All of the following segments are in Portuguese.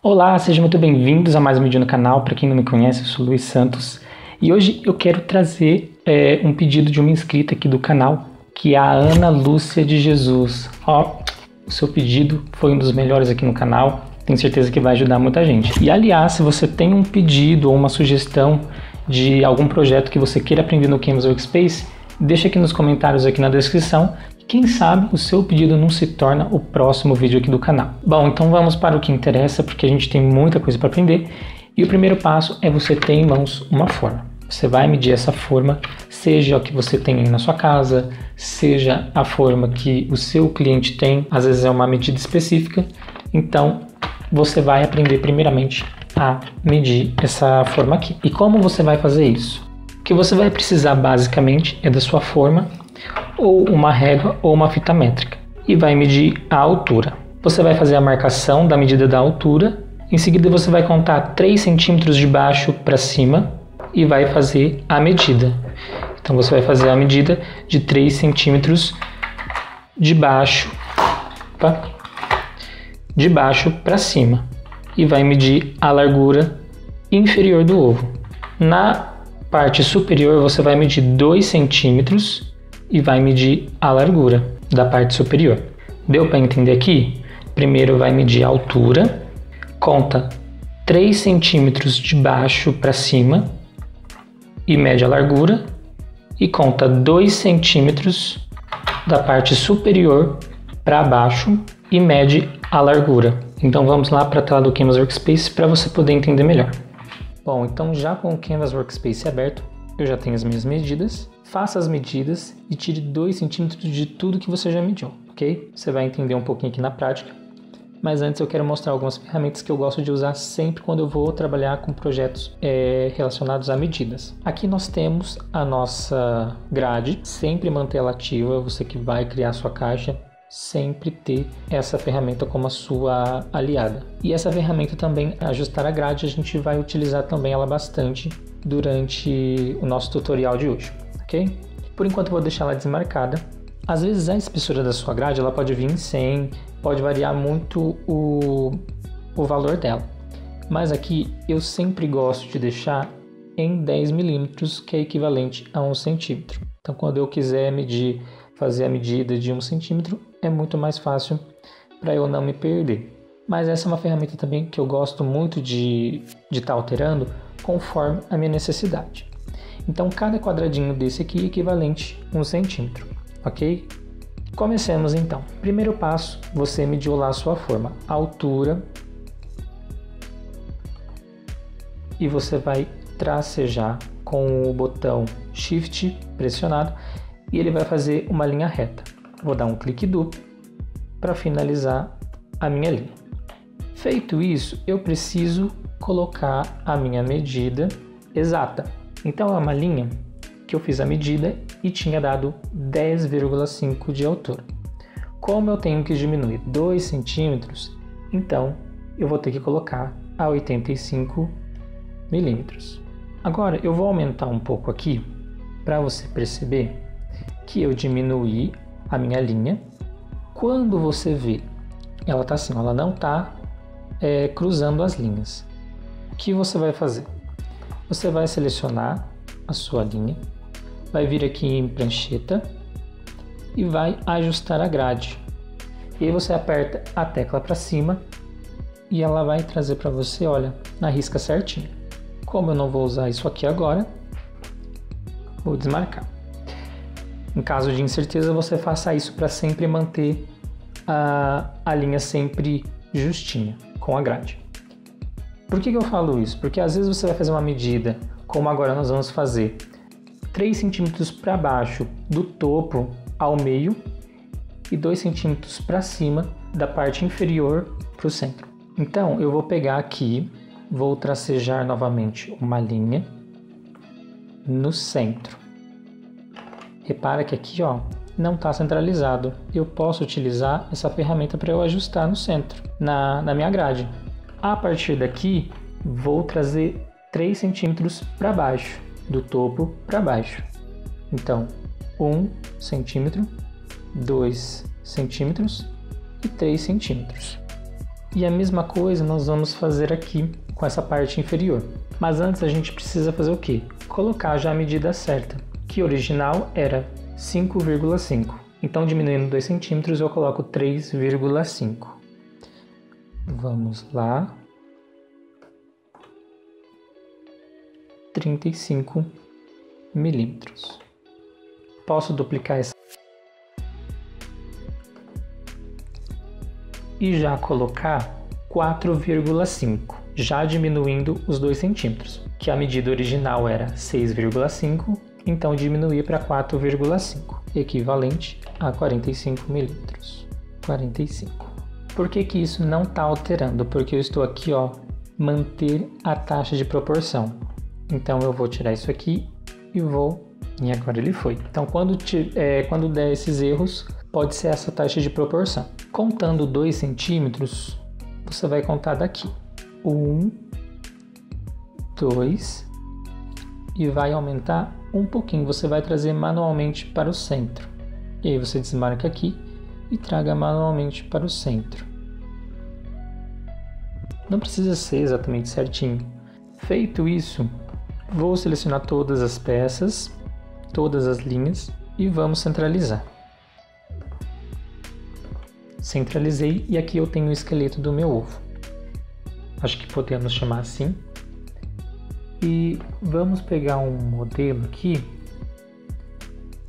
Olá, sejam muito bem-vindos a mais um vídeo no canal. Para quem não me conhece, eu sou Luiz Santos e hoje eu quero trazer um pedido de uma inscrita aqui do canal, que é a Ana Lúcia de Jesus. O seu pedido foi um dos melhores aqui no canal, tenho certeza que vai ajudar muita gente. E aliás, se você tem um pedido ou uma sugestão de algum projeto que você queira aprender no Canvas Workspace, deixa aqui nos comentários aqui na descrição. Quem sabe o seu pedido não se torna o próximo vídeo aqui do canal. Bom, então vamos para o que interessa, porque a gente tem muita coisa para aprender. E o primeiro passo é você ter em mãos uma forma. Você vai medir essa forma, seja o que você tem aí na sua casa, seja a forma que o seu cliente tem, às vezes é uma medida específica. Então, você vai aprender primeiramente a medir essa forma aqui. E como você vai fazer isso? O que você vai precisar basicamente é da sua forma, ou uma régua ou uma fita métrica, e vai medir a altura. Você vai fazer a marcação da medida da altura, em seguida você vai contar 3 centímetros de baixo para cima e vai fazer a medida. Então você vai fazer a medida de 3 centímetros de baixo para cima e vai medir a largura inferior do ovo. Na parte superior você vai medir 2 centímetros e vai medir a largura da parte superior. Deu para entender aqui? Primeiro vai medir a altura, conta 3 centímetros de baixo para cima e mede a largura, e conta 2 centímetros da parte superior para baixo e mede a largura. Então vamos lá para a tela do Canvas Workspace para você poder entender melhor. Bom, então já com o Canvas Workspace aberto, eu já tenho as minhas medidas. Faça as medidas e tire 2 centímetros de tudo que você já mediu, ok? Você vai entender um pouquinho aqui na prática, mas antes eu quero mostrar algumas ferramentas que eu gosto de usar sempre quando eu vou trabalhar com projetos relacionados a medidas. Aqui nós temos a nossa grade, sempre manter ela ativa, você que vai criar a sua caixa, sempre ter essa ferramenta como a sua aliada. E essa ferramenta também, ajustar a grade, a gente vai utilizar também ela bastante durante o nosso tutorial de hoje. Okay? Por enquanto eu vou deixar ela desmarcada. Às vezes a espessura da sua grade ela pode vir em 100, pode variar muito o valor dela. Mas aqui eu sempre gosto de deixar em 10 milímetros, que é equivalente a 1 centímetro. Então quando eu quiser medir, fazer a medida de 1 centímetro, é muito mais fácil para eu não me perder. Mas essa é uma ferramenta também que eu gosto muito de estar alterando conforme a minha necessidade. Então, cada quadradinho desse aqui é equivalente a 1 centímetro, ok? Comecemos então. Primeiro passo, você mediu lá a sua forma, a altura, e você vai tracejar com o botão Shift pressionado e ele vai fazer uma linha reta. Vou dar um clique duplo para finalizar a minha linha. Feito isso, eu preciso colocar a minha medida exata. Então é uma linha que eu fiz a medida e tinha dado 10,5 de altura. Como eu tenho que diminuir 2 centímetros, então eu vou ter que colocar a 85 milímetros. Agora eu vou aumentar um pouco aqui para você perceber que eu diminuí a minha linha. Quando você vê, ela está assim, ela não está cruzando as linhas. O que você vai fazer? Você vai selecionar a sua linha, vai vir aqui em prancheta e vai ajustar a grade. E aí você aperta a tecla para cima e ela vai trazer para você, olha, na risca certinho. Como eu não vou usar isso aqui agora, vou desmarcar. Em caso de incerteza, você faça isso para sempre manter a linha sempre justinha com a grade. Por que eu falo isso? Porque às vezes você vai fazer uma medida, como agora nós vamos fazer, 3 centímetros para baixo do topo ao meio e 2 centímetros para cima da parte inferior para o centro. Então eu vou pegar aqui, vou tracejar novamente uma linha no centro. Repara que aqui não está centralizado. Eu posso utilizar essa ferramenta para eu ajustar no centro, na minha grade. A partir daqui, vou trazer 3 centímetros para baixo, do topo para baixo. Então, 1 centímetro, 2 centímetros e 3 centímetros. E a mesma coisa nós vamos fazer aqui com essa parte inferior. Mas antes a gente precisa fazer o quê? Colocar já a medida certa, que original era 5,5. Então, diminuindo 2 centímetros, eu coloco 3,5. Vamos lá. 35 milímetros. Posso duplicar essa e já colocar 4,5, já diminuindo os 2 centímetros, que a medida original era 6,5, então diminuir para 4,5, equivalente a 45 milímetros. 45. Por que que isso não está alterando? Porque eu estou aqui, ó, manter a taxa de proporção. Então eu vou tirar isso aqui e vou... E agora ele foi. Então quando der esses erros, pode ser essa taxa de proporção. Contando 2 centímetros, você vai contar daqui. 1, 2 e vai aumentar um pouquinho. Você vai trazer manualmente para o centro. E aí você desmarca aqui e traga manualmente para o centro. Não precisa ser exatamente certinho. Feito isso, vou selecionar todas as peças, todas as linhas e vamos centralizar. Centralizei e aqui eu tenho o esqueleto do meu ovo. Acho que podemos chamar assim. E vamos pegar um modelo aqui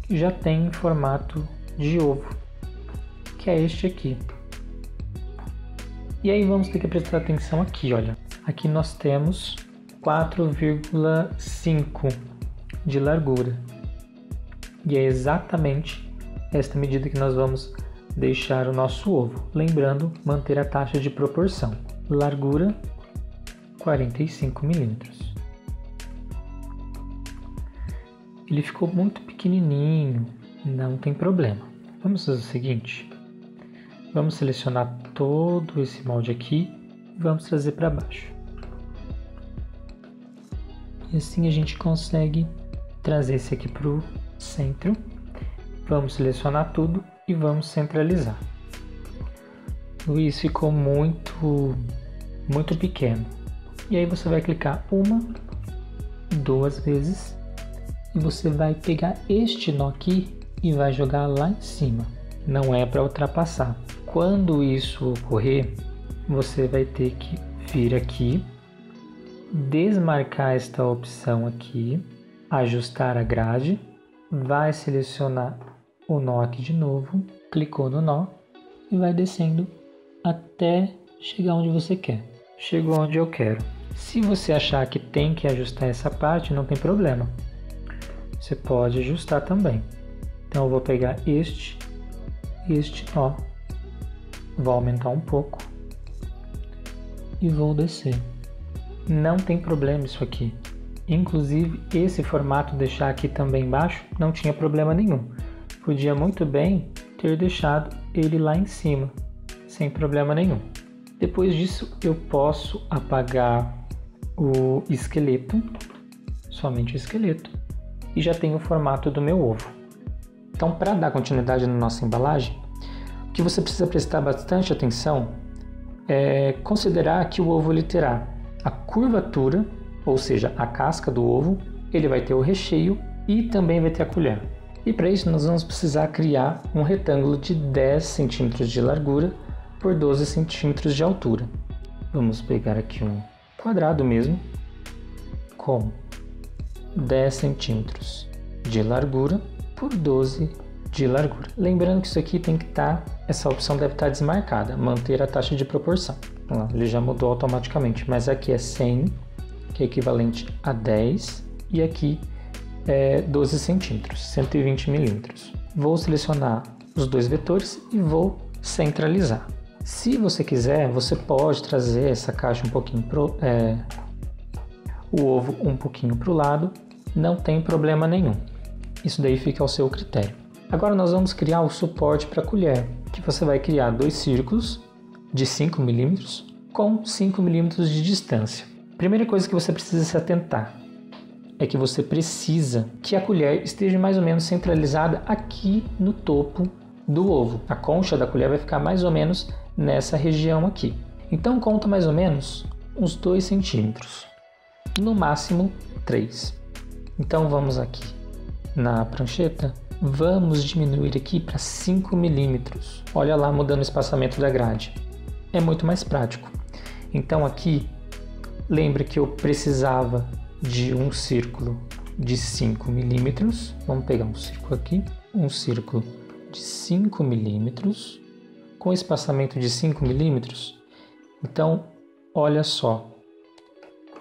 que já tem formato de ovo, que é este aqui. E aí vamos ter que prestar atenção aqui, olha. Aqui nós temos 4,5 de largura. E é exatamente esta medida que nós vamos deixar o nosso ovo. Lembrando, manter a taxa de proporção. Largura, 45 milímetros. Ele ficou muito pequenininho, não tem problema. Vamos fazer o seguinte. Vamos selecionar todo esse molde aqui e vamos trazer para baixo. E assim a gente consegue trazer esse aqui para o centro. Vamos selecionar tudo e vamos centralizar. Luiz, ficou muito pequeno. E aí você vai clicar 1, 2 vezes e você vai pegar este nó aqui e vai jogar lá em cima. Não é para ultrapassar. Quando isso ocorrer, você vai ter que vir aqui, desmarcar esta opção aqui, ajustar a grade, vai selecionar o nó aqui de novo, clicou no nó e vai descendo até chegar onde você quer. Chegou onde eu quero. Se você achar que tem que ajustar essa parte, não tem problema. Você pode ajustar também. Então eu vou pegar este nó, vou aumentar um pouco e vou descer. Não tem problema isso aqui. Inclusive esse formato deixar aqui também embaixo não tinha problema nenhum. Podia muito bem ter deixado ele lá em cima, sem problema nenhum. Depois disso eu posso apagar o esqueleto, somente o esqueleto, e já tenho o formato do meu ovo. Então, para dar continuidade na nossa embalagem, o que você precisa prestar bastante atenção é considerar que o ovo ele terá a curvatura, ou seja, a casca do ovo, ele vai ter o recheio e também vai ter a colher. E para isso nós vamos precisar criar um retângulo de 10 centímetros de largura por 12 centímetros de altura. Vamos pegar aqui um quadrado mesmo, com 10 centímetros de largura por 12 de largura. Lembrando que isso aqui tem que estar, essa opção deve estar desmarcada, manter a taxa de proporção. Então, ele já mudou automaticamente, mas aqui é 100, que é equivalente a 10, e aqui é 12 centímetros, 120 milímetros. Vou selecionar os dois vetores e vou centralizar. Se você quiser, você pode trazer essa caixa um pouquinho o ovo um pouquinho para o lado, não tem problema nenhum. Isso daí fica ao seu critério. Agora nós vamos criar o suporte para a colher, que você vai criar dois círculos de 5 milímetros com 5 milímetros de distância. Primeira coisa que você precisa se atentar é que você precisa que a colher esteja mais ou menos centralizada aqui no topo do ovo. A concha da colher vai ficar mais ou menos nessa região aqui. Então conta mais ou menos uns 2 centímetros, no máximo 3. Então vamos aqui na prancheta, vamos diminuir aqui para 5 milímetros. Olha lá, mudando o espaçamento da grade. É muito mais prático. Então aqui, lembre que eu precisava de um círculo de 5 milímetros. Vamos pegar um círculo aqui, um círculo de 5 milímetros, com espaçamento de 5 milímetros. Então, olha só,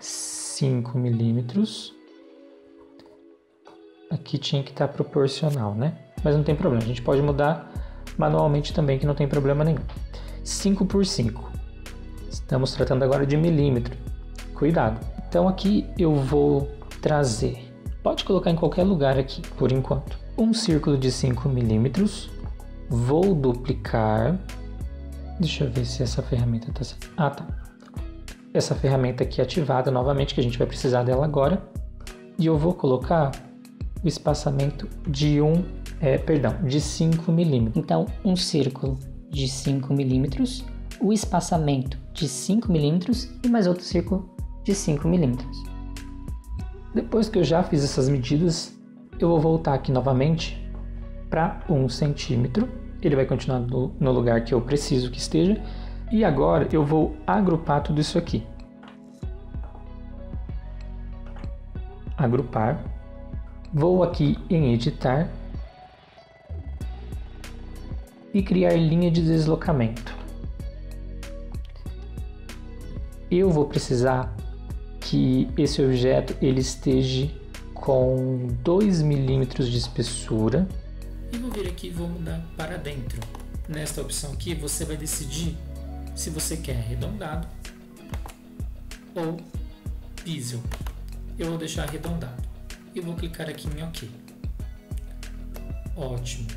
5 milímetros. Aqui tinha que estar proporcional, né? Mas não tem problema, a gente pode mudar manualmente também, que não tem problema nenhum. 5 por 5. Estamos tratando agora de milímetro. Cuidado. Então aqui eu vou trazer, pode colocar em qualquer lugar aqui, por enquanto, um círculo de 5 milímetros. Vou duplicar. Deixa eu ver se essa ferramenta está... Ah, tá. Essa ferramenta aqui ativada novamente, que a gente vai precisar dela agora. E eu vou colocar o espaçamento de 5 milímetros. Então, um círculo de 5 milímetros, o espaçamento de 5 milímetros e mais outro círculo de 5 milímetros. Depois que eu já fiz essas medidas, eu vou voltar aqui novamente para 1 centímetro. Ele vai continuar no lugar que eu preciso que esteja. E agora eu vou agrupar tudo isso aqui. Agrupar. Vou aqui em editar e criar linha de deslocamento. Eu vou precisar que esse objeto ele esteja com 2 milímetros de espessura. E vou vir aqui e vou mudar para dentro. Nesta opção aqui você vai decidir se você quer arredondado ou pixel. Eu vou deixar arredondado e vou clicar aqui em OK. Ótimo.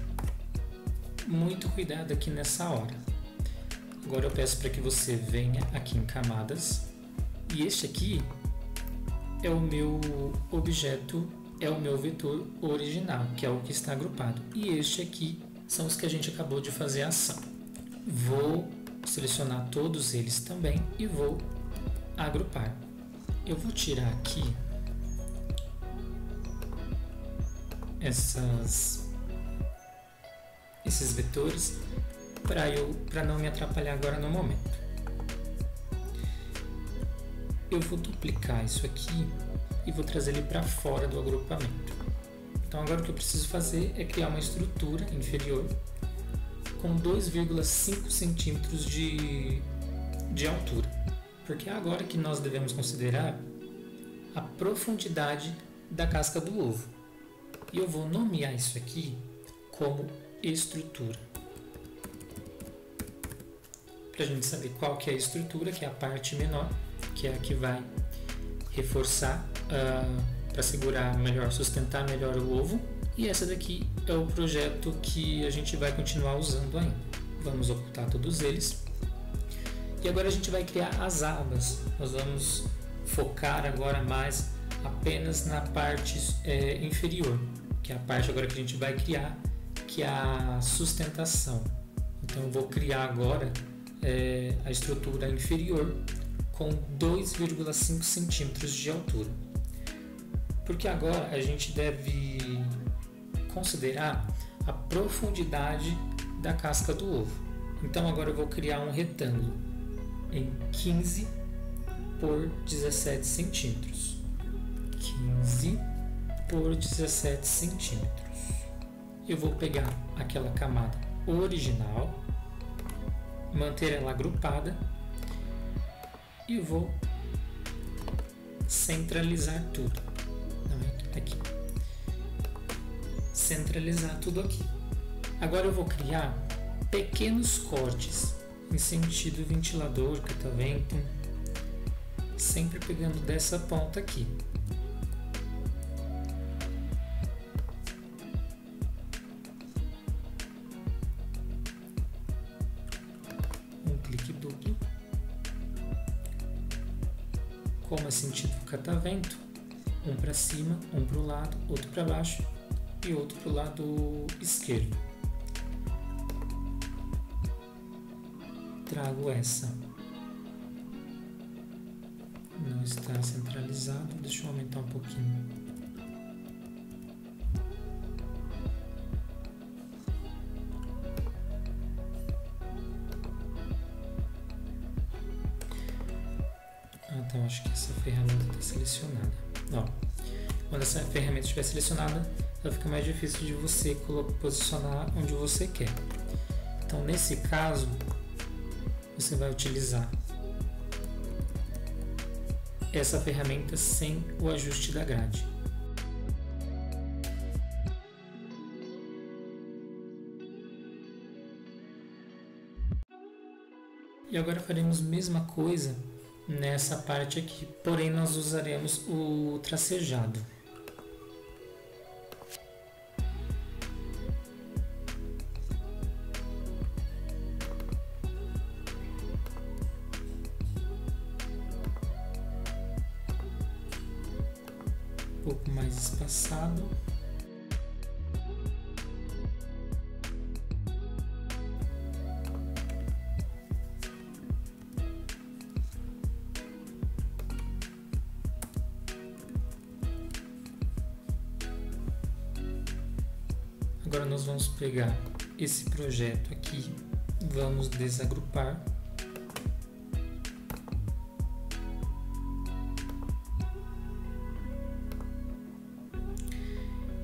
Muito cuidado aqui nessa hora. Agora eu peço para que você venha aqui em camadas e este aqui é o meu objeto, é o meu vetor original, que é o que está agrupado. E este aqui são os que a gente acabou de fazer a ação. Vou selecionar todos eles também e vou agrupar. Eu vou tirar aqui esses vetores para não me atrapalhar agora no momento. Eu vou duplicar isso aqui e vou trazer ele para fora do agrupamento. Então agora o que eu preciso fazer é criar uma estrutura inferior com 2,5 centímetros de altura, porque é agora que nós devemos considerar a profundidade da casca do ovo. E eu vou nomear isso aqui como estrutura. Para a gente saber qual que é a estrutura, que é a parte menor, que é a que vai reforçar para segurar melhor, sustentar melhor o ovo. E essa daqui é o projeto que a gente vai continuar usando ainda. Vamos ocultar todos eles. E agora a gente vai criar as abas. Nós vamos focar agora mais apenas na parte inferior, que é a parte agora que a gente vai criar, que é a sustentação. Então eu vou criar agora a estrutura inferior com 2,5 centímetros de altura. Porque agora a gente deve considerar a profundidade da casca do ovo. Então agora eu vou criar um retângulo em 15 por 17 centímetros. 15 por 17 centímetros. Eu vou pegar aquela camada original, manter ela agrupada e vou centralizar tudo. Aqui. Centralizar tudo aqui. Agora eu vou criar pequenos cortes em sentido ventilador, catavento, sempre pegando dessa ponta aqui. Um clique duplo. Como é sentido catavento, um para cima, um para o lado, outro para baixo e outro para o lado esquerdo. Trago essa está centralizado. Deixa eu aumentar um pouquinho. Então acho que essa ferramenta está selecionada. Ó, quando essa ferramenta estiver selecionada, ela fica mais difícil de você posicionar onde você quer. Então nesse caso, você vai utilizar essa ferramenta sem o ajuste da grade. E agora faremos a mesma coisa nessa parte aqui, porém nós usaremos o tracejado. Um pouco mais espaçado. Agora nós vamos pegar esse projeto aqui, vamos desagrupar.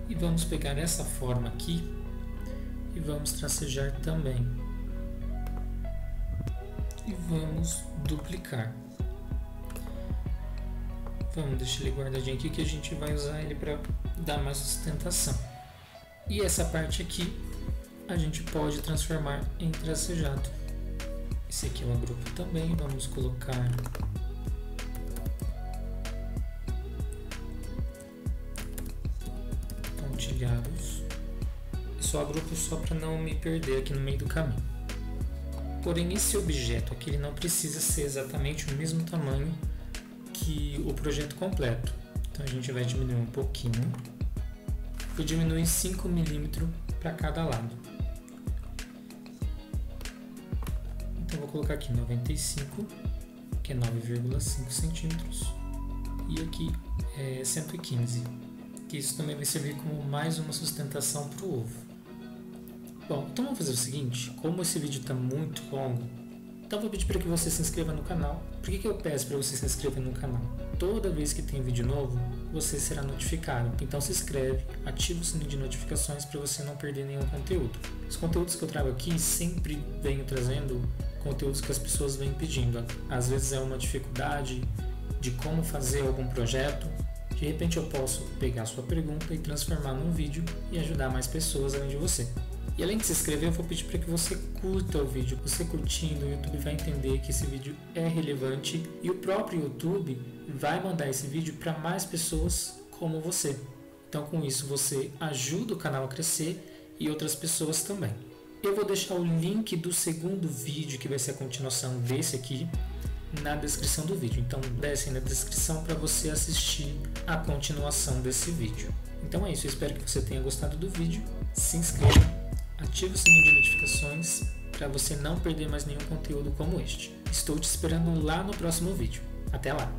E vamos pegar essa forma aqui e vamos tracejar também. E vamos duplicar. Vamos deixar ele guardadinho aqui que a gente vai usar ele para dar mais sustentação. E essa parte aqui a gente pode transformar em tracejado. Esse aqui é um grupo também, vamos colocar pontilhados. Só agrupo só para não me perder aqui no meio do caminho. Porém esse objeto aqui ele não precisa ser exatamente o mesmo tamanho que o projeto completo. Então a gente vai diminuir um pouquinho. Eu diminuo 5 milímetros para cada lado. Então vou colocar aqui 95, que é 9,5 centímetros, e aqui é 115, que isso também vai servir como mais uma sustentação para o ovo. Bom, então vamos fazer o seguinte, como esse vídeo está muito longo, então vou pedir para que você se inscreva no canal. Por que eu peço para você se inscrever no canal? Toda vez que tem vídeo novo, você será notificado. Então se inscreve, ativa o sininho de notificações para você não perder nenhum conteúdo. Os conteúdos que eu trago aqui sempre venho trazendo conteúdos que as pessoas vêm pedindo. Às vezes é uma dificuldade de como fazer algum projeto. De repente eu posso pegar a sua pergunta e transformar num vídeo e ajudar mais pessoas além de você. E além de se inscrever, eu vou pedir para que você curta o vídeo. Você curtindo, o YouTube vai entender que esse vídeo é relevante e o próprio YouTube vai mandar esse vídeo para mais pessoas como você. Então com isso você ajuda o canal a crescer e outras pessoas também. Eu vou deixar o link do segundo vídeo, que vai ser a continuação desse aqui, na descrição do vídeo. Então desce aí na descrição para você assistir a continuação desse vídeo. Então é isso, eu espero que você tenha gostado do vídeo. Se inscreva. Ative o sininho de notificações para você não perder mais nenhum conteúdo como este. Estou te esperando lá no próximo vídeo. Até lá!